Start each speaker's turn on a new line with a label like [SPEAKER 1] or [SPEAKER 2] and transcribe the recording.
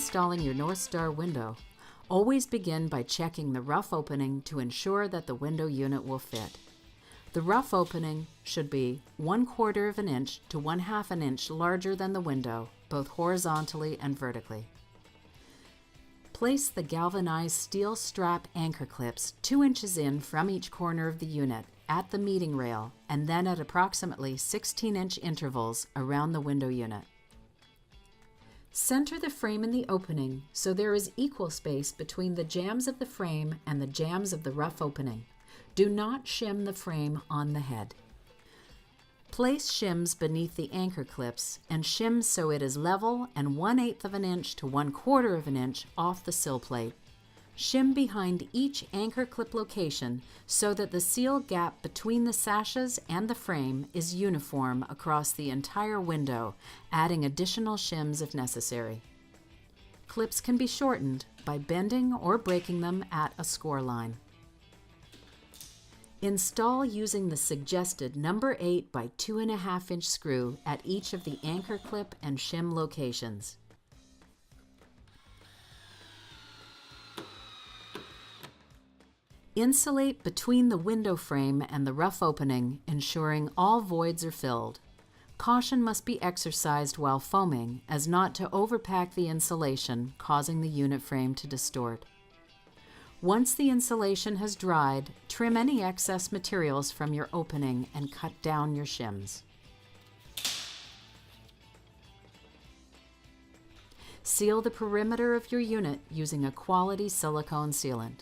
[SPEAKER 1] installing your NorthStar window, always begin by checking the rough opening to ensure that the window unit will fit. The rough opening should be 1/4 of an inch to 1/2 an inch larger than the window, both horizontally and vertically. Place the galvanized steel strap anchor clips 2 inches in from each corner of the unit at the meeting rail and then at approximately 16-inch intervals around the window unit. Center the frame in the opening so there is equal space between the jambs of the frame and the jambs of the rough opening. Do not shim the frame on the head. Place shims beneath the anchor clips and shim so it is level and 1/8 of an inch to 1/4 of an inch off the sill plate. Shim behind each anchor clip location so that the seal gap between the sashes and the frame is uniform across the entire window, adding additional shims if necessary. Clips can be shortened by bending or breaking them at a score line. Install using the suggested number 8 by 2.5 inch screw at each of the anchor clip and shim locations. Insulate between the window frame and the rough opening, ensuring all voids are filled. Caution must be exercised while foaming as not to overpack the insulation, causing the unit frame to distort. Once the insulation has dried, trim any excess materials from your opening and cut down your shims. Seal the perimeter of your unit using a quality silicone sealant.